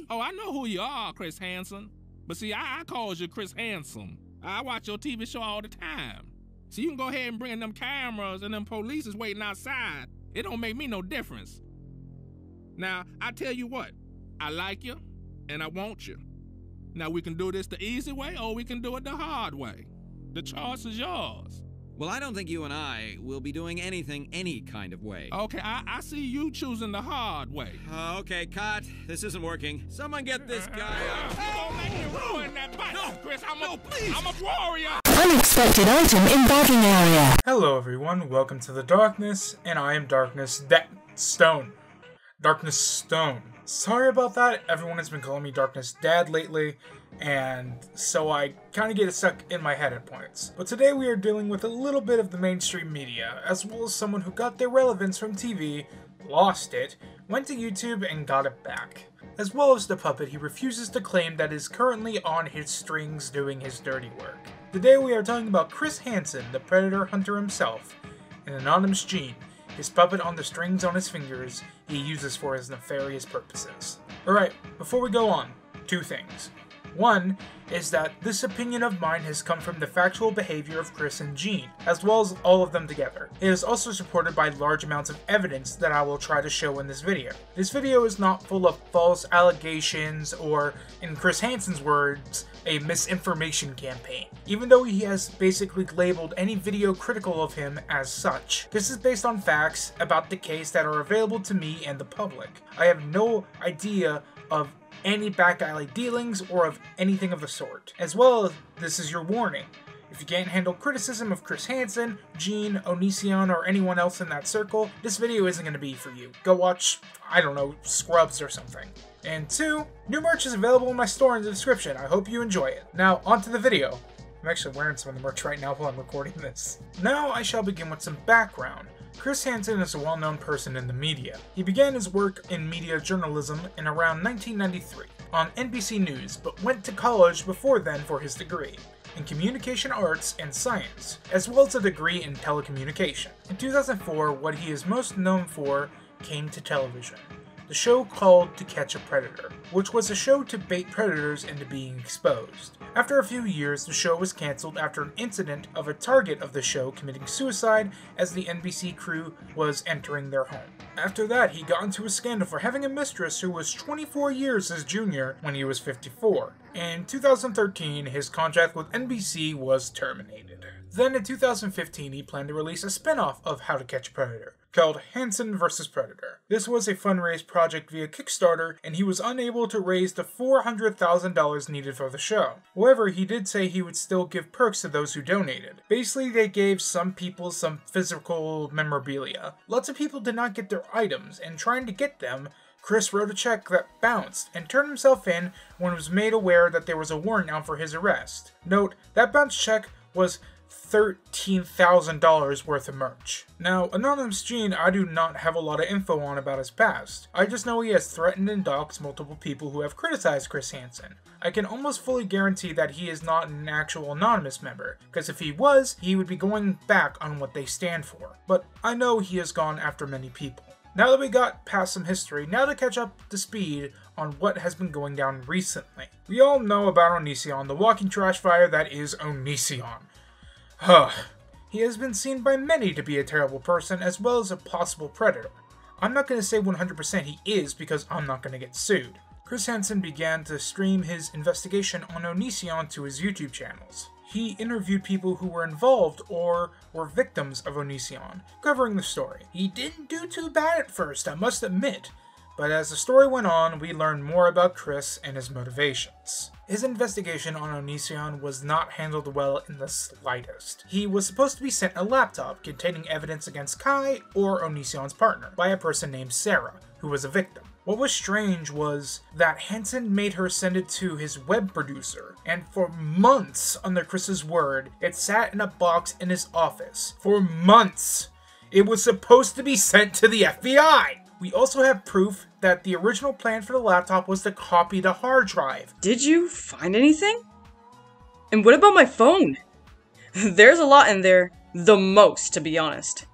Oh, I know who you are, Chris Hansen. But see, I calls you Chris Handsome. I watch your TV show all the time. So you can go ahead and bring them cameras and them police is waiting outside. It don't make me no difference. Now, I tell you what, I like you and I want you. Now we can do this the easy way or we can do it the hard way. The choice is yours. Well, I don't think you and I will be doing anything any kind of way. Okay, I see you choosing the hard way. Okay, cut. This isn't working. Someone get this guy out. Don't make me ruin that bike, no, Chris. I'm a warrior. Unexpected item in bagging area. Hello everyone, welcome to the Darkness, and I am Darkness Stone. Darkness Stone. Sorry about that, everyone has been calling me Darkness Dad lately, and so I kind of get it stuck in my head at points. But today we are dealing with a little bit of the mainstream media, as well as someone who got their relevance from TV, lost it, went to YouTube and got it back. As well as the puppet he refuses to claim that is currently on his strings doing his dirty work. Today we are talking about Chris Hansen, the Predator Hunter himself, an anonymous Gene, his puppet on the strings on his fingers he uses for his nefarious purposes. Alright, before we go on, two things. One is that this opinion of mine has come from the factual behavior of Chris and Gene, as well as all of them together. It is also supported by large amounts of evidence that I will try to show in this video. This video is not full of false allegations or, in Chris Hansen's words, a misinformation campaign, even though he has basically labeled any video critical of him as such. This is based on facts about the case that are available to me and the public. I have no idea of any back alley dealings or of anything of the sort. As well as, this is your warning. If you can't handle criticism of Chris Hansen, Gene, Onision, or anyone else in that circle, this video isn't going to be for you. Go watch, I don't know, Scrubs or something. And two, new merch is available in my store in the description. I hope you enjoy it. Now, onto the video. I'm actually wearing some of the merch right now while I'm recording this. Now I shall begin with some background. Chris Hansen is a well-known person in the media. He began his work in media journalism in around 1993 on NBC News, but went to college before then for his degree in communication arts and science, as well as a degree in telecommunication. In 2004, what he is most known for came to television. The show called To Catch a Predator, which was a show to bait predators into being exposed. After a few years, the show was cancelled after an incident of a target of the show committing suicide as the NBC crew was entering their home. After that, he got into a scandal for having a mistress who was 24 years his junior when he was 54. In 2013, his contract with NBC was terminated. Then in 2015, he planned to release a spin-off of How to Catch a Predator, called Hansen vs. Predator. This was a fundraise project via Kickstarter, and he was unable to raise the $400,000 needed for the show. However, he did say he would still give perks to those who donated. Basically, they gave some people some physical memorabilia. Lots of people did not get their items, and trying to get them, Chris wrote a check that bounced and turned himself in when was made aware that there was a warrant out for his arrest. Note, that bounced check was $13,000 worth of merch. Now, Anonymous Gene, I do not have a lot of info on about his past. I just know he has threatened and doxed multiple people who have criticized Chris Hansen. I can almost fully guarantee that he is not an actual Anonymous member, because if he was, he would be going back on what they stand for. But I know he has gone after many people. Now that we got past some history, now to catch up to speed on what has been going down recently. We all know about Onision, the walking trash fire that is Onision. He has been seen by many to be a terrible person as well as a possible predator. I'm not going to say 100% he is because I'm not going to get sued. Chris Hansen began to stream his investigation on Onision to his YouTube channels. He interviewed people who were involved or were victims of Onision, covering the story. He didn't do too bad at first, I must admit, but as the story went on, we learned more about Chris and his motivations. His investigation on Onision was not handled well in the slightest. He was supposed to be sent a laptop containing evidence against Kai, or Onision's partner, by a person named Sarah, who was a victim. What was strange was that Hansen made her send it to his web producer, and for months, under Chris's word, it sat in a box in his office. For months! It was supposed to be sent to the FBI! We also have proof that the original plan for the laptop was to copy the hard drive. Did you find anything? And what about my phone? There's a lot in there. The most, to be honest.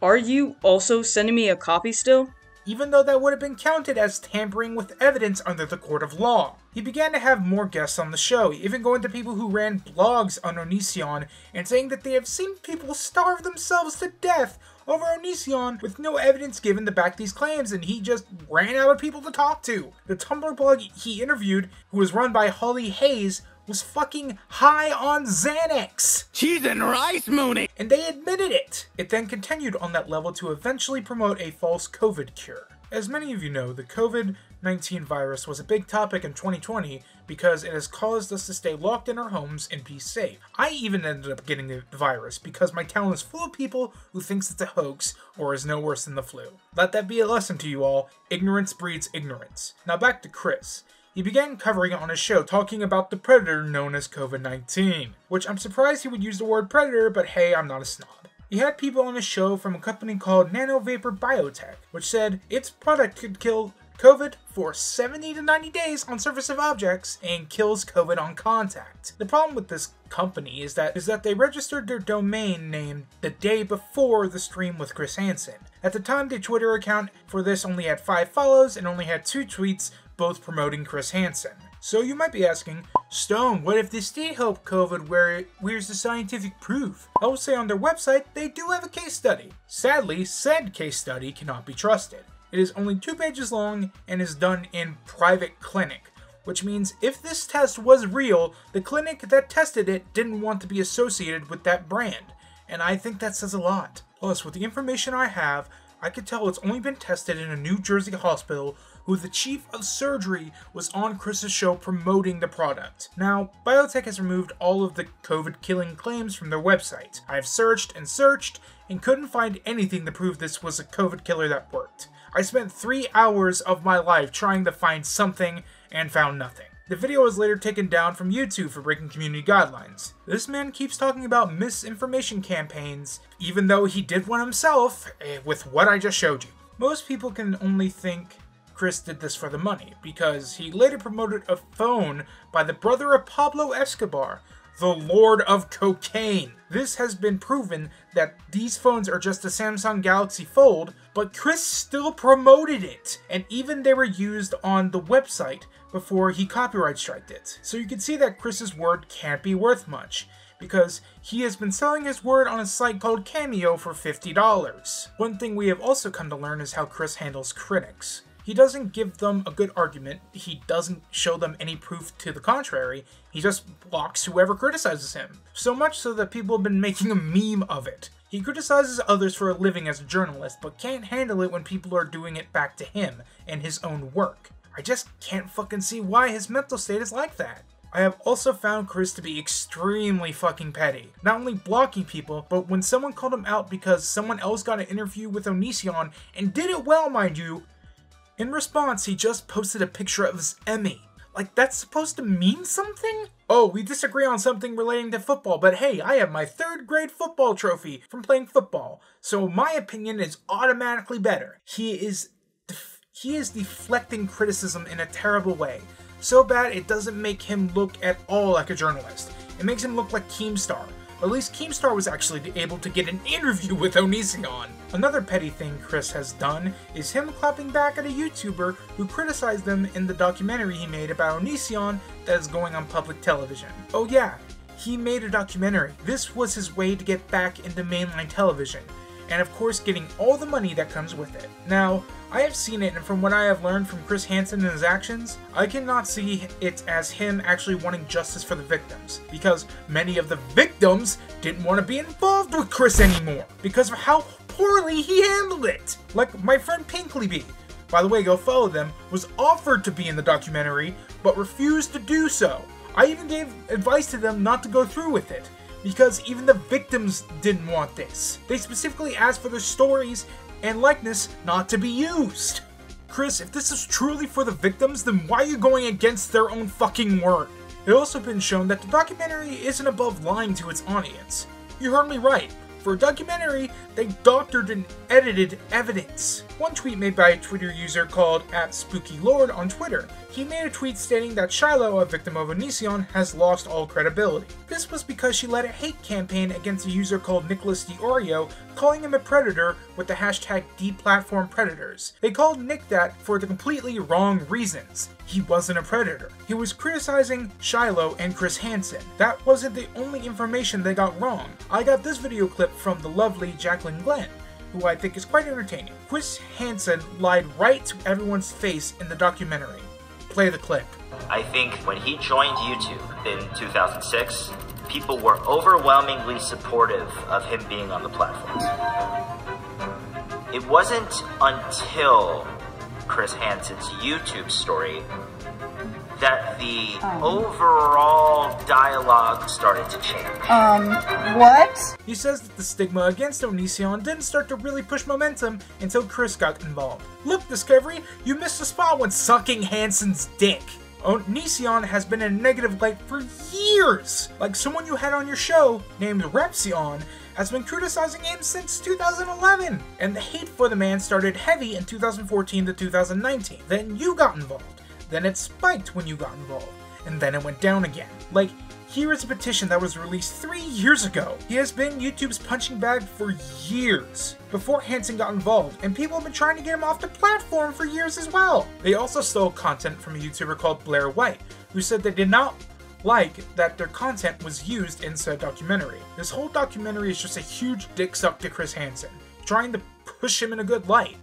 Are you also sending me a copy still? even though that would have been counted as tampering with evidence under the court of law. He began to have more guests on the show, even going to people who ran blogs on Onision and saying that they have seen people starve themselves to death over Onision with no evidence given to back these claims, and he just ran out of people to talk to. The Tumblr blog he interviewed, who was run by Holly Hayes, was fucking high on Xanax. Cheese and rice, Mooney! And they admitted it. It then continued on that level to eventually promote a false COVID cure. As many of you know, the COVID-19 virus was a big topic in 2020 because it has caused us to stay locked in our homes and be safe. I even ended up getting the virus because my town is full of people who thinks it's a hoax or is no worse than the flu. Let that be a lesson to you all. Ignorance breeds ignorance. Now back to Chris. He began covering it on his show, talking about the predator known as COVID-19, which I'm surprised he would use the word predator, but hey, I'm not a snob. He had people on his show from a company called Nanovapor Biotech, which said its product could kill COVID for 70 to 90 days on surface of objects and kills COVID on contact. The problem with this company is that they registered their domain name the day before the stream with Chris Hansen. At the time, the Twitter account for this only had 5 follows and only had 2 tweets, both promoting Chris Hansen. So you might be asking, Stone, what if this did help COVID? Where's the scientific proof? I will say on their website, they do have a case study. Sadly, said case study cannot be trusted. It is only 2 pages long and is done in private clinic, which means if this test was real, the clinic that tested it didn't want to be associated with that brand, and I think that says a lot. Plus, with the information I have, I could tell it's only been tested in a New Jersey hospital who the chief of surgery was on Chris's show promoting the product. Now, Biotech has removed all of the COVID killing claims from their website. I have searched and couldn't find anything to prove this was a COVID killer that worked. I spent 3 hours of my life trying to find something and found nothing. The video was later taken down from YouTube for breaking community guidelines. This man keeps talking about misinformation campaigns, even though he did one himself with what I just showed you. Most people can only think Chris did this for the money, because he later promoted a phone by the brother of Pablo Escobar, the Lord of Cocaine. This has been proven that these phones are just a Samsung Galaxy Fold, but Chris still promoted it, and even they were used on the website before he copyright striked it. So you can see that Chris's word can't be worth much, because he has been selling his word on a site called Cameo for $50. One thing we have also come to learn is how Chris handles critics. He doesn't give them a good argument, he doesn't show them any proof to the contrary, he just blocks whoever criticizes him. So much so that people have been making a meme of it. He criticizes others for a living as a journalist, but can't handle it when people are doing it back to him and his own work. I just can't fucking see why his mental state is like that. I have also found Chris to be extremely fucking petty. Not only blocking people, but when someone called him out because someone else got an interview with Onision, and did it well, mind you, in response, he just posted a picture of his Emmy. Like, that's supposed to mean something? Oh, we disagree on something relating to football, but hey, I have my 3rd grade football trophy from playing football, so my opinion is automatically better. He is deflecting criticism in a terrible way. So bad it doesn't make him look at all like a journalist. It makes him look like Keemstar. At least Keemstar was actually able to get an interview with Onision. Another petty thing Chris has done is him clapping back at a YouTuber who criticized him in the documentary he made about Onision that is going on public television. Oh yeah, he made a documentary. This was his way to get back into mainline television, and of course getting all the money that comes with it. Now, I have seen it, and from what I have learned from Chris Hansen and his actions, I cannot see it as him actually wanting justice for the victims, because many of the victims didn't want to be involved with Chris anymore, because of how poorly he handled it. Like my friend Pinkley Bee, by the way, go follow them, was offered to be in the documentary, but refused to do so. I even gave advice to them not to go through with it, because even the victims didn't want this. They specifically asked for their stories and likeness not to be used. Chris, if this is truly for the victims, then why are you going against their own fucking word? It also been shown that the documentary isn't above lying to its audience. You heard me right. For a documentary, they doctored and edited evidence. One tweet made by a Twitter user called @SpookyLord on Twitter. He made a tweet stating that Shiloh, a victim of Onision, has lost all credibility. This was because she led a hate campaign against a user called Nicholas DiOrio calling him a predator with the hashtag deplatform predators. They called Nick that for the completely wrong reasons. He wasn't a predator. He was criticizing Shiloh and Chris Hansen. That wasn't the only information they got wrong. I got this video clip from the lovely Jacqueline Glenn, who I think is quite entertaining. Chris Hansen lied right to everyone's face in the documentary. Play the clip. I think when he joined YouTube in 2006, people were overwhelmingly supportive of him being on the platform. It wasn't until Chris Hansen's YouTube story that the overall dialogue started to change. What? He says that the stigma against Onision didn't start to really push momentum until Chris got involved. Look, Discovery, you missed a spot when sucking Hansen's dick. Onision has been in a negative light for years. Like someone you had on your show, named Repsion, has been criticizing him since 2011. And the hate for the man started heavy in 2014 to 2019. Then you got involved. Then it spiked when you got involved. And then it went down again. Like, here is a petition that was released 3 years ago. He has been YouTube's punching bag for years, before Hansen got involved, and people have been trying to get him off the platform for years as well. They also stole content from a YouTuber called Blair White, who said they did not like that their content was used in said documentary. This whole documentary is just a huge dick suck to Chris Hansen, trying to push him in a good light.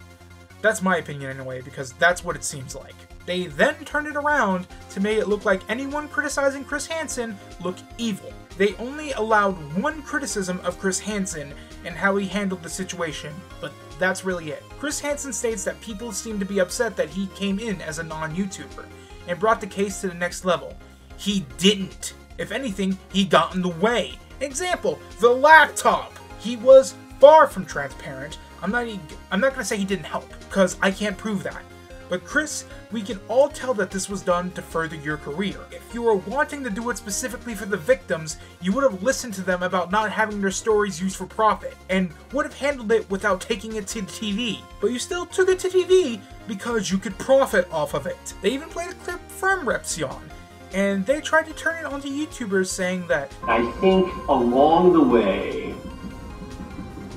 That's my opinion anyway, because that's what it seems like. They then turned it around to make it look like anyone criticizing Chris Hansen looked evil. They only allowed one criticism of Chris Hansen and how he handled the situation, but that's really it. Chris Hansen states that people seem to be upset that he came in as a non-YouTuber and brought the case to the next level. He didn't. If anything, he got in the way. Example, the laptop. He was far from transparent. I'm not gonna say he didn't help, because I can't prove that. But Chris, we can all tell that this was done to further your career. If you were wanting to do it specifically for the victims, you would have listened to them about not having their stories used for profit, and would have handled it without taking it to the TV. But you still took it to TV because you could profit off of it. They even played a clip from Repsion, and they tried to turn it onto YouTubers saying that, I think along the way,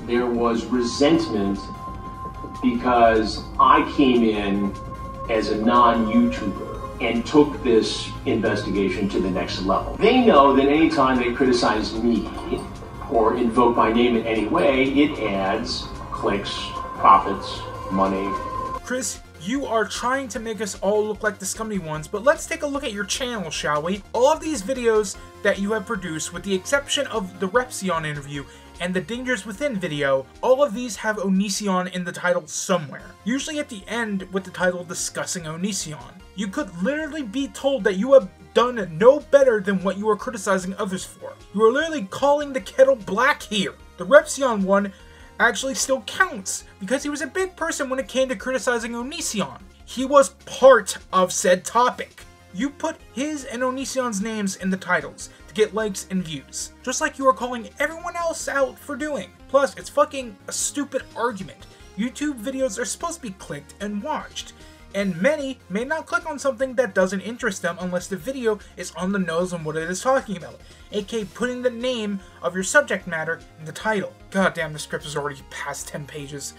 there was resentment because I came in as a non-YouTuber and took this investigation to the next level. They know that anytime they criticize me or invoke my name in any way, it adds clicks, profits, money. Chris, you are trying to make us all look like the scummy ones, but let's take a look at your channel, shall we? All of these videos that you have produced, with the exception of the Repsion interview and the Dangers Within video, all of these have Onision in the title somewhere. Usually at the end with the title discussing Onision. You could literally be told that you have done no better than what you are criticizing others for. You are literally calling the kettle black here. The Repsion one actually still counts, because he was a big person when it came to criticizing Onision. He was part of said topic. You put his and Onision's names in the titles to get likes and views, just like you are calling everyone else out for doing. Plus, it's fucking a stupid argument. YouTube videos are supposed to be clicked and watched, and many may not click on something that doesn't interest them unless the video is on the nose on what it is talking about, aka putting the name of your subject matter in the title. God damn, the script is already past 10 pages.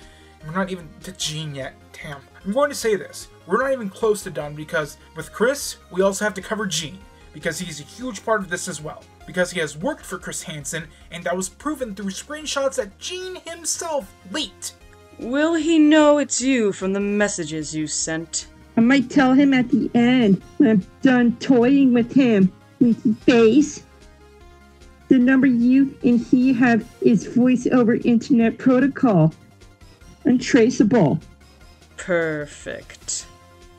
We're not even to Gene yet, damn. I'm going to say this, we're not even close to done, because with Chris, we also have to cover Gene, because he's a huge part of this as well. Because he has worked for Chris Hansen, and that was proven through screenshots that Gene himself leaked. Will he know it's you from the messages you sent? I might tell him at the end when I'm done toying with him with his face. The number you and he have is voice over internet protocol. Untraceable. Perfect.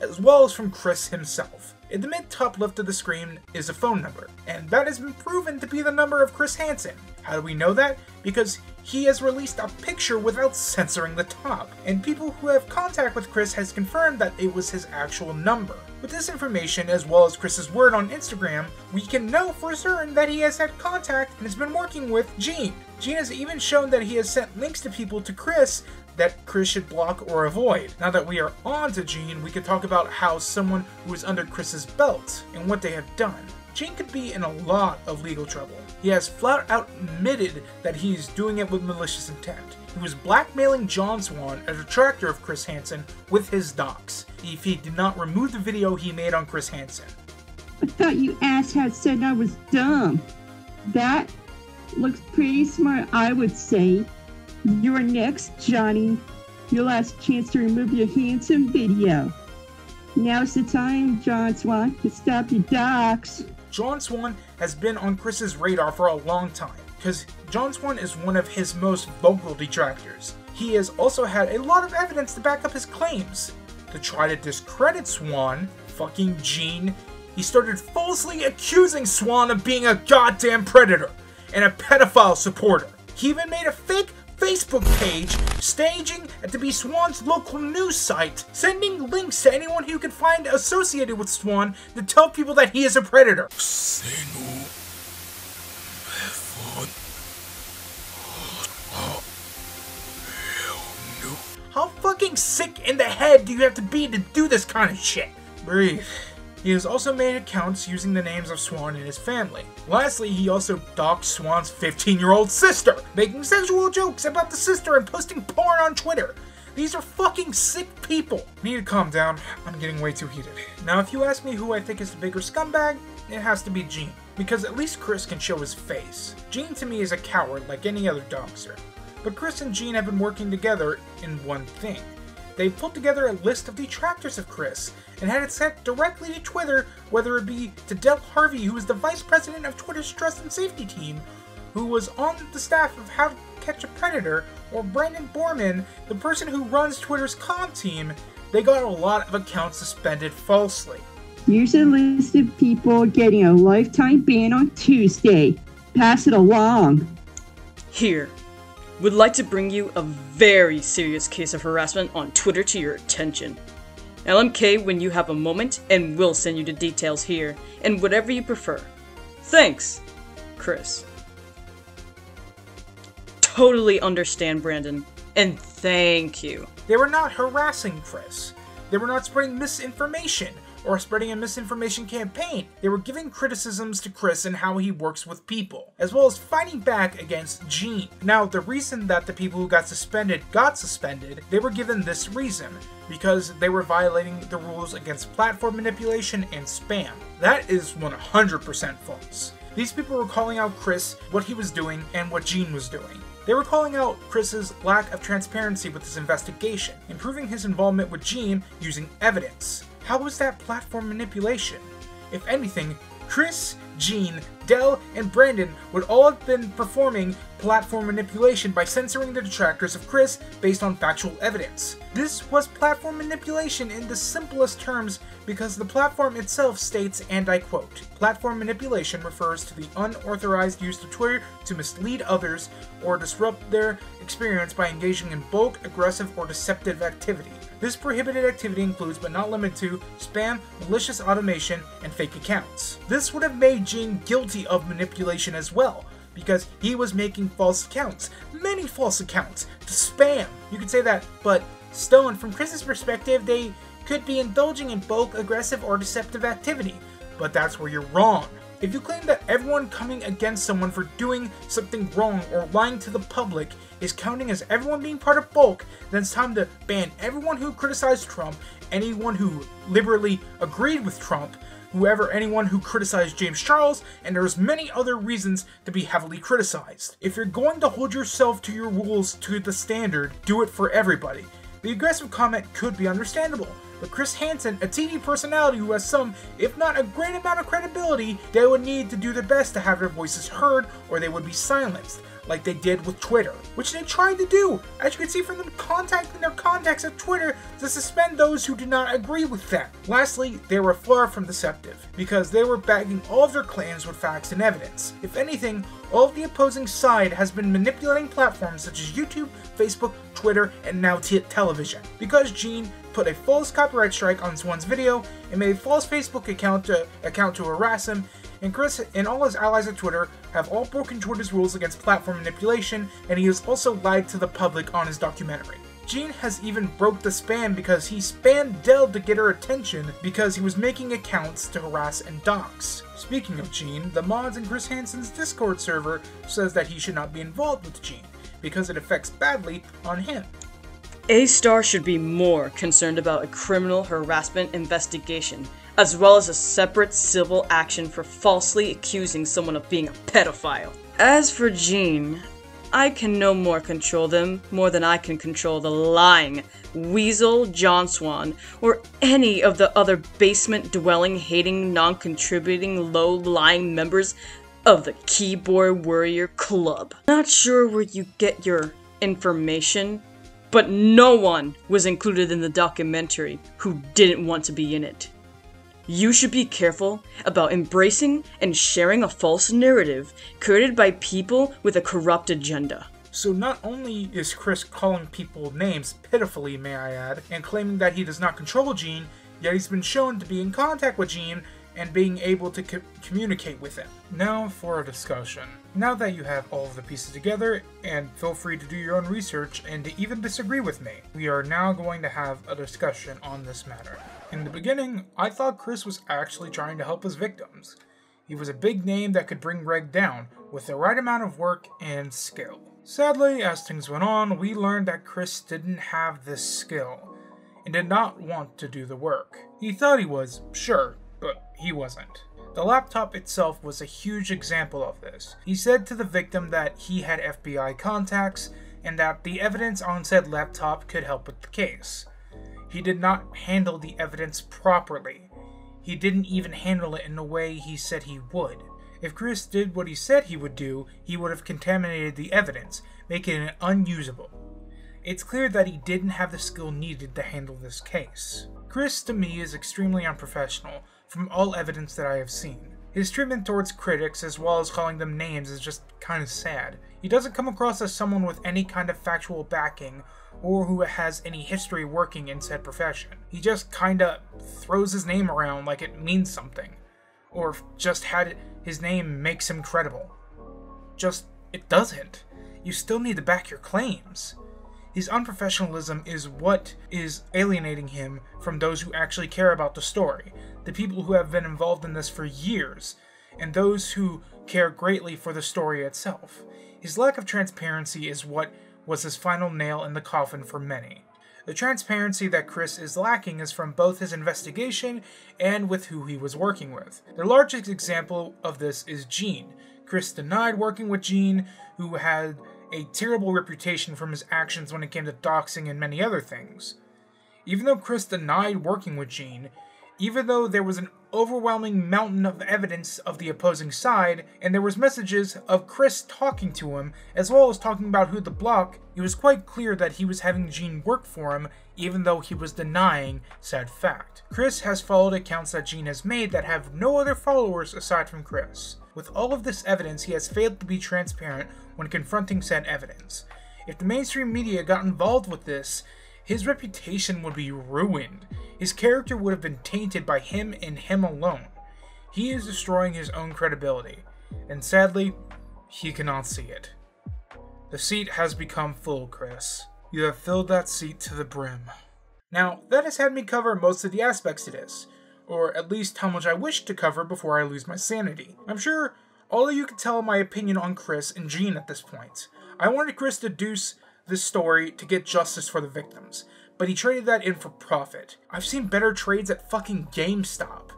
As well as from Chris himself. In the mid-top left of the screen is a phone number, and that has been proven to be the number of Chris Hansen. How do we know that? Because he has released a picture without censoring the top, and people who have contact with Chris has confirmed that it was his actual number. With this information, as well as Chris's word on Instagram, we can know for certain that he has had contact and has been working with Gene. Gene has even shown that he has sent links to people to Chris that Chris should block or avoid. Now that we are on to Gene, we could talk about how someone who is under Chris's belt and what they have done. Gene could be in a lot of legal trouble. He has flat out admitted that he's doing it with malicious intent. He was blackmailing John Swan, a detractor of Chris Hansen, with his docs, if he did not remove the video he made on Chris Hansen. I thought you asshats said I was dumb. That looks pretty smart, I would say. You're next, Johnny. Your last chance to remove your Hansen video. Now's the time, John Swan, to stop your docs. John Swan has been on Chris's radar for a long time, because John Swan is one of his most vocal detractors. He has also had a lot of evidence to back up his claims. To try to discredit Swan, fucking Gene, he started falsely accusing Swan of being a goddamn predator and a pedophile supporter. He even made a fake Facebook page staging to be Swan's local news site, sending links to anyone who could find associated with Swan to tell people that he is a predator. How fucking sick in the head do you have to be to do this kind of shit? Breathe. He has also made accounts using the names of Swan and his family. Lastly, he also doxed Swan's 15-year-old sister, making sexual jokes about the sister and posting porn on Twitter. These are fucking sick people. Need to calm down, I'm getting way too heated. Now, if you ask me who I think is the bigger scumbag, it has to be Gene, because at least Chris can show his face. Gene to me is a coward like any other doxer. But Chris and Gene have been working together in one thing. They've put together a list of detractors of Chris and had it sent directly to Twitter, whether it be to Del Harvey, who is the vice president of Twitter's trust and safety team, who was on the staff of How to Catch a Predator, or Brandon Borman, the person who runs Twitter's comm team. They got a lot of accounts suspended falsely. Here's a list of people getting a lifetime ban on Tuesday. Pass it along. Here. Would like to bring you a very serious case of harassment on Twitter to your attention. LMK when you have a moment, and we'll send you the details here, and whatever you prefer. Thanks, Chris. Totally understand, Brandon, and thank you. They were not harassing Chris. They were not spreading misinformation or spreading a misinformation campaign. They were giving criticisms to Chris and how he works with people, as well as fighting back against Gene. Now, the reason that the people who got suspended, they were given this reason, because they were violating the rules against platform manipulation and spam. That is 100% false. These people were calling out Chris, what he was doing, and what Gene was doing. They were calling out Chris's lack of transparency with his investigation, and proving his involvement with Gene using evidence. How was that platform manipulation? If anything, Chris, Gene, Del, and Brandon would all have been performing platform manipulation by censoring the detractors of Chris based on factual evidence. This was platform manipulation in the simplest terms because the platform itself states, and I quote, "Platform manipulation refers to the unauthorized use of Twitter to mislead others or disrupt their experience by engaging in bulk, aggressive, or deceptive activity. This prohibited activity includes, but not limited to, spam, malicious automation, and fake accounts." This would have made Gene guilty of manipulation as well, because he was making false accounts, many false accounts, to spam. You could say that, but Stone, from Chris's perspective, they could be indulging in bulk, aggressive, or deceptive activity, but that's where you're wrong. If you claim that everyone coming against someone for doing something wrong or lying to the public is counting as everyone being part of bulk, then it's time to ban everyone who criticized Trump, anyone who liberally agreed with Trump, anyone who criticized James Charles, and there's many other reasons to be heavily criticized. If you're going to hold yourself to your rules to the standard, do it for everybody. The aggressive comment could be understandable, but Chris Hansen, a TV personality who has some, if not a great amount of credibility, they would need to do their best to have their voices heard or they would be silenced, like they did with Twitter, which they tried to do, as you can see from them contacting their contacts at Twitter to suspend those who did not agree with them. Lastly, they were far from deceptive, because they were backing all of their claims with facts and evidence. If anything, all of the opposing side has been manipulating platforms such as YouTube, Facebook, Twitter, and now television. Because Gene put a false copyright strike on Swan's video and made a false Facebook account to harass him, and Chris and all his allies at Twitter have all broken Twitter's rules against platform manipulation, and he has also lied to the public on his documentary. Gene has even broke the spam because he spammed Dell to get her attention because he was making accounts to harass and dox. Speaking of Gene, the mods in Chris Hansen's Discord server says that he should not be involved with Gene because it affects badly on him. A-Star should be more concerned about a criminal harassment investigation, as well as a separate civil action for falsely accusing someone of being a pedophile. As for Gene, I can no more control them more than I can control the lying Weasel, John Swan, or any of the other basement-dwelling, hating, non-contributing, low-lying members of the Keyboard Warrior Club. Not sure where you get your information, but no one was included in the documentary who didn't want to be in it. You should be careful about embracing and sharing a false narrative created by people with a corrupt agenda. So not only is Chris calling people names pitifully, may I add, and claiming that he does not control Gene, yet he's been shown to be in contact with Gene and being able to communicate with him. Now for a discussion. Now that you have all of the pieces together, and feel free to do your own research and to even disagree with me, we are now going to have a discussion on this matter. In the beginning, I thought Chris was actually trying to help his victims. He was a big name that could bring Greg down with the right amount of work and skill. Sadly, as things went on, we learned that Chris didn't have this skill and did not want to do the work. He thought he was, sure, but he wasn't. The laptop itself was a huge example of this. He said to the victim that he had FBI contacts and that the evidence on said laptop could help with the case. He did not handle the evidence properly. He didn't even handle it in the way he said he would. If Chris did what he said he would do, he would have contaminated the evidence, making it unusable. It's clear that he didn't have the skill needed to handle this case. Chris, to me, is extremely unprofessional from all evidence that I have seen. His treatment towards critics, as well as calling them names, is just kinda sad. He doesn't come across as someone with any kind of factual backing or who has any history working in said profession. He just kinda throws his name around like it means something, or just had his name makes him credible. Just, it doesn't. You still need to back your claims. His unprofessionalism is what is alienating him from those who actually care about the story, the people who have been involved in this for years, and those who care greatly for the story itself. His lack of transparency is what was his final nail in the coffin for many. The transparency that Chris is lacking is from both his investigation and with who he was working with. The largest example of this is Gene. Chris denied working with Gene, who had a terrible reputation from his actions when it came to doxing and many other things. Even though Chris denied working with Gene, even though there was an overwhelming mountain of evidence of the opposing side, and there was messages of Chris talking to him, as well as talking about who to block, it was quite clear that he was having Gene work for him, even though he was denying said fact. Chris has followed accounts that Gene has made that have no other followers aside from Chris. With all of this evidence, he has failed to be transparent when confronting said evidence. If the mainstream media got involved with this, his reputation would be ruined. His character would have been tainted by him and him alone. He is destroying his own credibility, and sadly, he cannot see it. The seat has become full, Chris. You have filled that seat to the brim. Now, that has had me cover most of the aspects of this, or at least how much I wish to cover before I lose my sanity. I'm sure all of you can tell my opinion on Chris and Gene at this point. I wanted Chris to deuce this story to get justice for the victims, but he traded that in for profit. I've seen better trades at fucking GameStop.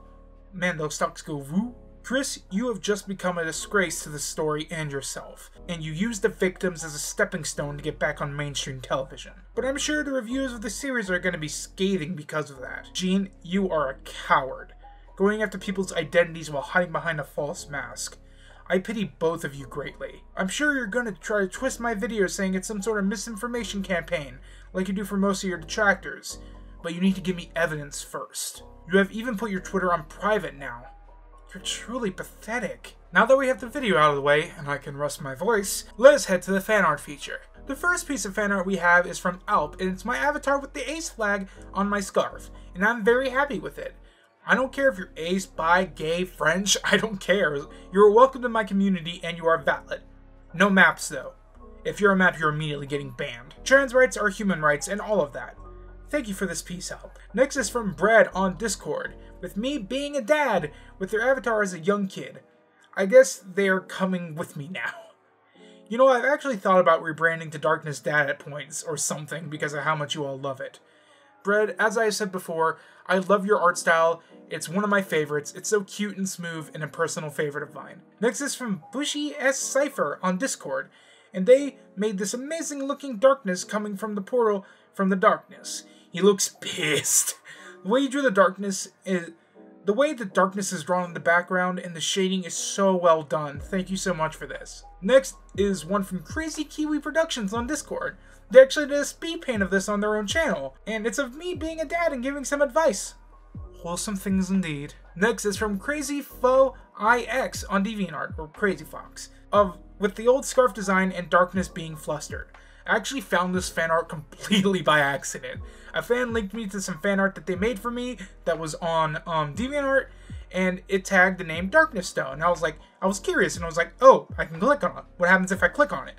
Man, those stocks go woo. Chris, you have just become a disgrace to the story and yourself, and you use the victims as a stepping stone to get back on mainstream television. But I'm sure the reviews of the series are going to be scathing because of that. Gene, you are a coward, going after people's identities while hiding behind a false mask. I pity both of you greatly. I'm sure you're going to try to twist my video saying it's some sort of misinformation campaign, like you do for most of your detractors, but you need to give me evidence first. You have even put your Twitter on private now. You're truly pathetic. Now that we have the video out of the way, and I can rest my voice, let us head to the fan art feature. The first piece of fan art we have is from Alp, and it's my avatar with the ace flag on my scarf, and I'm very happy with it. I don't care if you're ace, bi, gay, French, I don't care. You're welcome to my community and you are valid. No maps though. If you're a map, you're immediately getting banned. Trans rights are human rights and all of that. Thank you for this peace help. Next is from Brad on Discord, with me being a dad, with their avatar as a young kid. I guess they're coming with me now. You know, I've actually thought about rebranding to Darkness Dad at points, or something, because of how much you all love it. Brad, as I said before, I love your art style. It's one of my favorites. It's so cute and smooth and a personal favorite of mine. Next is from Bushy S. Cypher on Discord, and they made this amazing looking darkness coming from the portal from the darkness. He looks pissed. The way you drew the darkness is... The way the darkness is drawn in the background and the shading is so well done. Thank you so much for this. Next is one from Crazy Kiwi Productions on Discord. They actually did a speed paint of this on their own channel, and it's of me being a dad and giving some advice. Wholesome things indeed. Next is from Crazy Fo IX on DeviantArt, or Crazy Fox, with the old scarf design and darkness being flustered. I actually found this fan art completely by accident. A fan linked me to some fan art that they made for me that was on DeviantArt, and it tagged the name Darkness Stone. And I was curious, and I was like, oh, I can click on it. What happens if I click on it?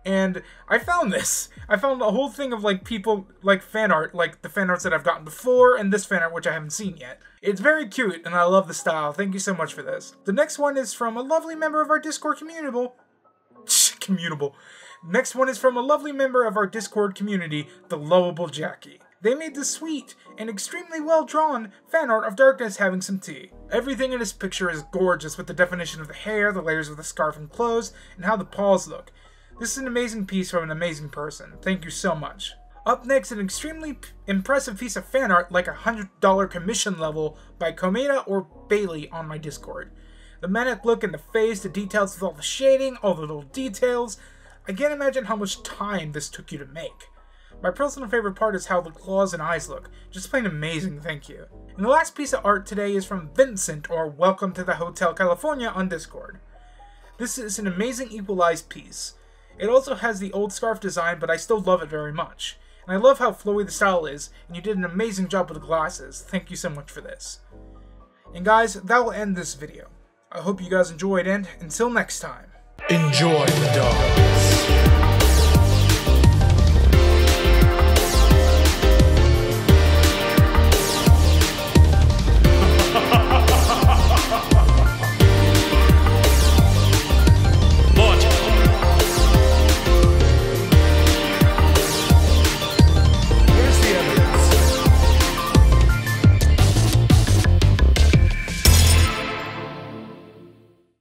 And I found this. I found a whole thing of like people, like fan art, like the fan arts that I've gotten before, and this fan art which I haven't seen yet. It's very cute, and I love the style. Thank you so much for this. The next one is from a lovely member of our Discord community. Next one is from a lovely member of our Discord community, the Lovable Jackie. They made this sweet and extremely well-drawn fan art of Darkness having some tea. Everything in this picture is gorgeous, with the definition of the hair, the layers of the scarf and clothes, and how the paws look. This is an amazing piece from an amazing person. Thank you so much. Up next, an extremely impressive piece of fan art, like $100 commission level, by Komeda or Bailey on my Discord. The manic look in the face, the details with all the shading, all the little details. I can't imagine how much time this took you to make. My personal favorite part is how the claws and eyes look. Just plain amazing, thank you. And the last piece of art today is from Vincent, or Welcome to the Hotel California on Discord. This is an amazing equalized piece. It also has the old scarf design, but I still love it very much. And I love how flowy the style is, and you did an amazing job with the glasses. Thank you so much for this. And guys, that will end this video. I hope you guys enjoyed, and until next time, enjoy the dark.